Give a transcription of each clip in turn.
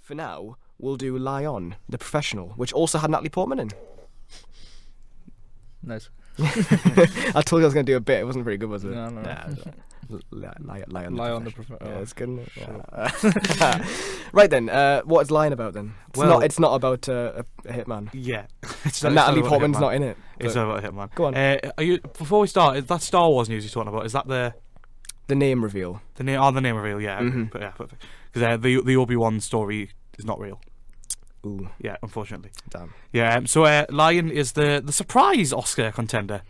For now, we'll do Lie On, The Professional, which also had Natalie Portman in. Nice. I told you I was going to do a bit. It wasn't very good, was it? No. Lie on the Professional. Oh, it's good. sure. Yeah. Right then, what is Lying about then? It's not about a hitman. Yeah. And Natalie Portman's not in it. It's not about a hitman. Go on. Before we start, is that Star Wars news you're talking about? Is that the name reveal? The name reveal, yeah. Mm-hmm. But yeah, perfect. Because the Obi-Wan story is not real. Ooh. Yeah, unfortunately. Damn. Yeah, so Lion is the surprise Oscar contender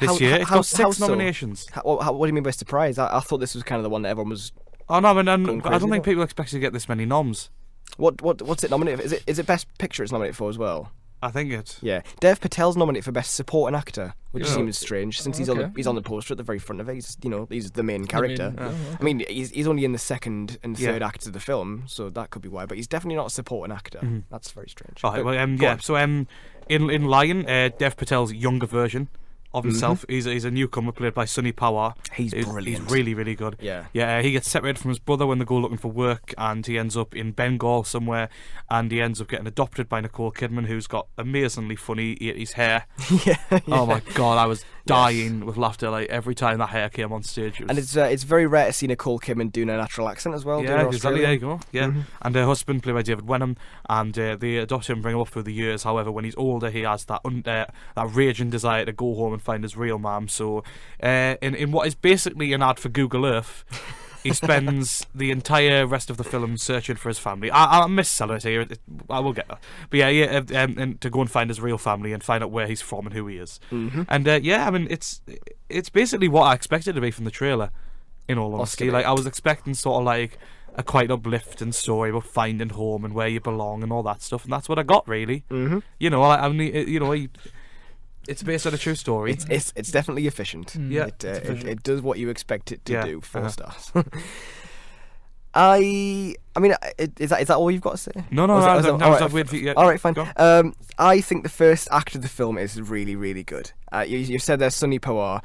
this year. It's got 6 nominations. What do you mean by surprise? I thought this was kind of the one that everyone was... Oh, no, I don't think people expect to get this many noms. What's it nominated for? Is it Best Picture it's nominated for as well? I think it's... Yeah. Dev Patel's nominated for Best Supporting Actor, which seems strange, since he's on the poster at the very front of it. He's the main character. I mean, he's only in the second and third acts of the film, so that could be why. But he's definitely not a supporting actor. Mm-hmm. That's very strange. All right, well, So in Lion, Dev Patel's younger version of himself. He's a newcomer played by Sunny Pawar. He's brilliant. He's really, really good. Yeah. He gets separated from his brother when they go looking for work, and he ends up in Bengal somewhere, and he ends up getting adopted by Nicole Kidman, who's got amazingly funny 80s hair. Yeah. Oh my god, I was dying with laughter like every time that hair came on stage. And it's very rare to see Nicole Kidman doing a natural accent as well. Yeah, exactly. There you go. Yeah, and her husband played by David Wenham, and they adopt him and bring him up through the years. However, when he's older, he has that raging desire to go home and find his real mum. So, in what is basically an ad for Google Earth, he spends the entire rest of the film searching for his family. I'm misselling it here. I will get that. But and to go and find his real family and find out where he's from and who he is. Mm-hmm. And I mean, it's basically what I expected to be from the trailer. In all honesty, like I was expecting sort of like a quite uplifting story about finding home and where you belong and all that stuff, and that's what I got really. Mm-hmm. It's based on a true story. It's definitely efficient. Yeah, it does what you expect it to do. 4 stars. I mean, is that all you've got to say? No. All right, fine. I think the first act of the film is really, really good. You said there's Sunny Pawar.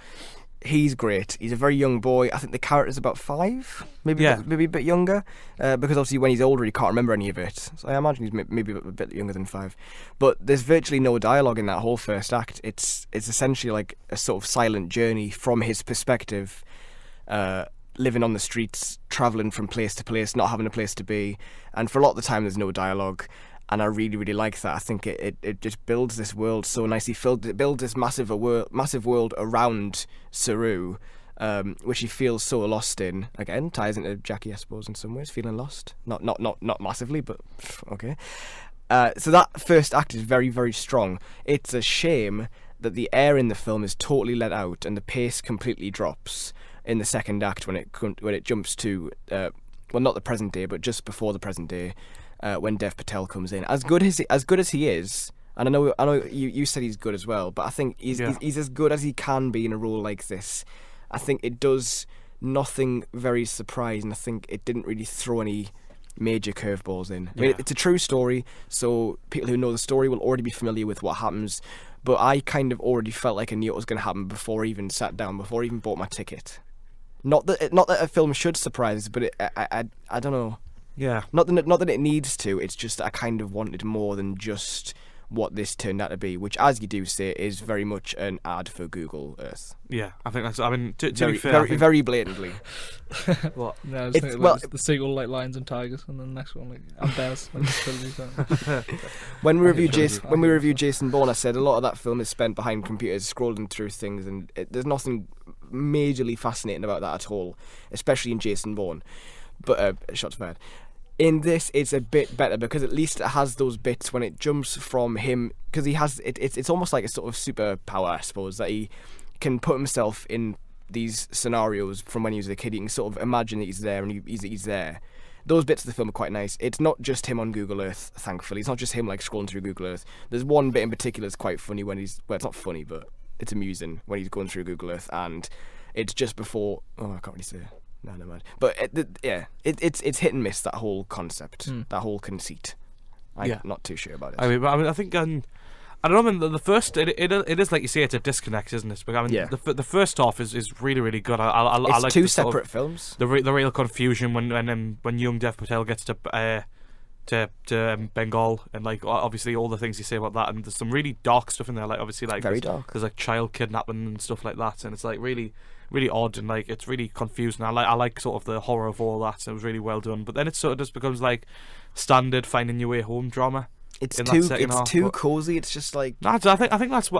He's great. He's a very young boy. I think the character's about 5, maybe a bit younger, because obviously when he's older he can't remember any of it. So I imagine he's maybe a bit younger than 5. But there's virtually no dialogue in that whole first act. It's essentially like a sort of silent journey from his perspective, living on the streets, travelling from place to place, not having a place to be. And for a lot of the time there's no dialogue. And I really, really like that. I think it just builds this world so nicely. It builds this massive world around Saru, which he feels so lost in. Again, ties into Jackie, I suppose, in some ways, feeling lost. Not massively, but okay. So that first act is very, very strong. It's a shame that the air in the film is totally let out and the pace completely drops in the second act when it jumps to not the present day, but just before the present day. When Dev Patel comes in, as good as he is, and I know you said he's good as well, but I think he's as good as he can be in a role like this. I think it does nothing very surprising. I think it didn't really throw any major curveballs in. I mean, it's a true story, so people who know the story will already be familiar with what happens. But I kind of already felt like I knew what was going to happen before I even sat down, before I even bought my ticket. Not that a film should surprise, but I don't know. Yeah. Not that it needs to, it's just that I kind of wanted more than just what this turned out to be, which, as you do say, is very much an ad for Google Earth. Yeah, I think that's... I mean, to very, be fair... very blatantly. What? Yeah, I was thinking the sequel, like Lions and Tigers, and then the next one, like, and Bears. When we reviewed Jason Bourne, I said a lot of that film is spent behind computers, scrolling through things, and there's nothing majorly fascinating about that at all, especially in Jason Bourne. But shots fired. In this, it's a bit better because at least it has those bits when it jumps from him, because he has it's almost like a sort of superpower, I suppose, that he can put himself in these scenarios from when he was a kid. You can sort of imagine that he's there and he's there. Those bits of the film are quite nice. It's not just him on Google Earth, thankfully. It's not just him like scrolling through Google Earth. There's one bit in particular that's quite funny when it's not funny, but it's amusing when he's going through Google Earth, and it's just before. Oh, I can't really say it. No, never mind. But it's hit and miss, that whole concept, that whole conceit. I'm not too sure about it. I think I don't know. I mean, the first it is like you say, it's a disconnect, isn't it? But I mean, the first half is really, really good. I like 2 separate films. The real confusion when young Dev Patel gets to Bengal, and like obviously all the things you say about that, and there's some really dark stuff in there. Like obviously like very dark. There's like child kidnapping and stuff like that, and it's like really odd, and like it's really confusing. I like sort of the horror of all that. So it was really well done, but then it sort of just becomes like standard finding your way home drama. It's too cozy. It's just like I think that's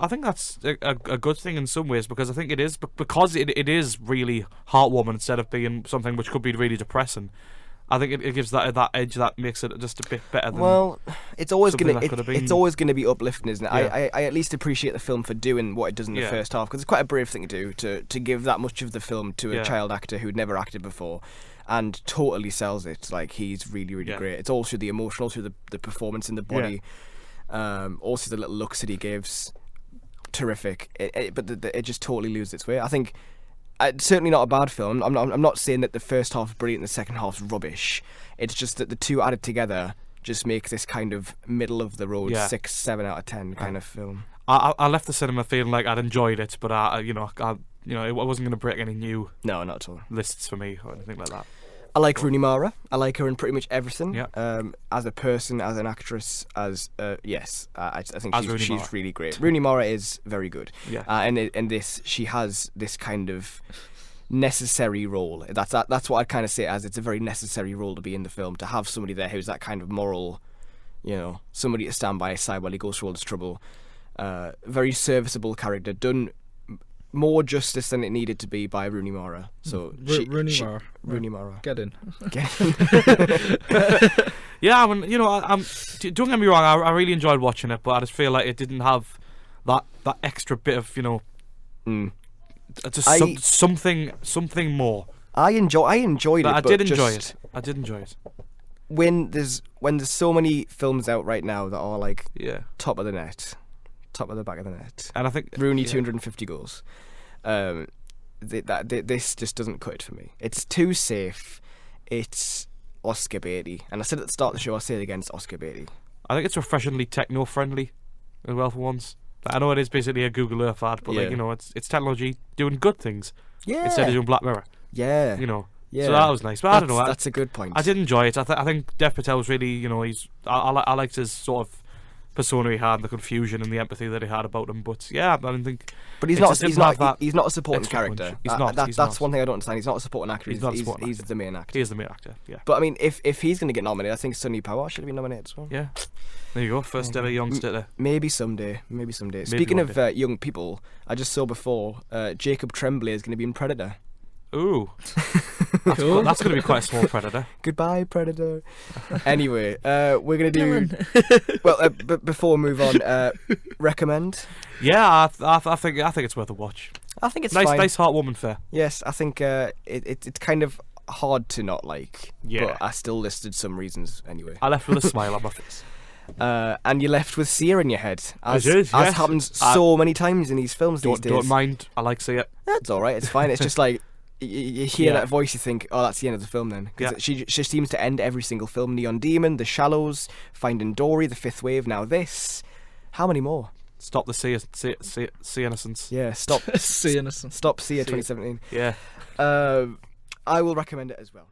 a good thing in some ways, because I think it is really heartwarming instead of being something which could be really depressing. I think it gives that edge that makes it just a bit better than. Well, it's always gonna be uplifting, isn't it? Yeah. I at least appreciate the film for doing what it does in the first half, because it's quite a brave thing to do to give that much of the film to a child actor who'd never acted before. And totally sells it. Like, he's really, really great. It's also the emotional, through the performance in the body. Also the little looks that he gives, terrific. But it just totally loses its way. I think it's certainly not a bad film. I'm not saying that the first half is brilliant and the second half is rubbish. It's just that the two added together just make this kind of middle of the road 6, 7 out of 10 kind of film. I left the cinema feeling like I'd enjoyed it, but it wasn't going to break any new not at all lists for me or anything like that. I like Rooney Mara. I like her in pretty much everything. Yeah. As a person, as an actress, yes, I think she's really great. Yeah. Rooney Mara is very good. Yeah. And in this, she has this kind of necessary role. That's what I'd kind of say as it's a very necessary role to be in the film, to have somebody there who's that kind of moral, somebody to stand by his side while he goes through all this trouble. Very serviceable character, done more justice than it needed to be by Rooney Mara. So Rooney Mara. Get in. Yeah, don't get me wrong. I really enjoyed watching it, but I just feel like it didn't have that extra bit of something more. I enjoyed it. I did enjoy it. When there's so many films out right now that are like top of the net. Top of the back of the net, and I think Rooney 250 goals. This just doesn't cut it for me. It's too safe. It's Oscar baity, and I said at the start of the show, I'll say it again. It's Oscar baity. I think it's refreshingly techno friendly as well for once. I know it is basically a Google Earth ad, but it's technology doing good things instead of doing Black Mirror. Yeah, Yeah. So that was nice, but I don't know. That's a good point. I did enjoy it. I think Dev Patel was really, I liked his sort of persona he had, and the confusion and the empathy that he had about him. But yeah, I don't think. But he's not a supporting character. That's one thing I don't understand. He's not a supporting actor. He's the main actor. He is the main actor. Yeah. But I mean, if he's going to get nominated, I think Sunny Pawar should have been nominated as well. Yeah. There you go. First ever youngster. Maybe someday. Speaking of young people, I just saw before Jacob Tremblay is going to be in Predator. Ooh. Cool. That's going to be quite a small Predator. Goodbye, Predator. Anyway, we're going to do... Well, before we move on, recommend? Yeah, I think it's worth a watch. I think it's nice, fine. Nice heartwarming fare. Yes, I think it's kind of hard to not like. Yeah. But I still listed some reasons anyway. I left with a smile on my face. And you left with Sia in your head, as yes. happens so many times in these films these days. Don't mind, I like Sia. That's alright, it's fine. It's just like, you hear that voice, you think, oh, that's the end of the film then. Because she seems to end every single film. Neon Demon, The Shallows, Finding Dory, The Fifth Wave, now this. How many more? Stop the Sia innocence. Yeah, stop Sia innocence. Stop Sia 2017. Yeah. I will recommend it as well.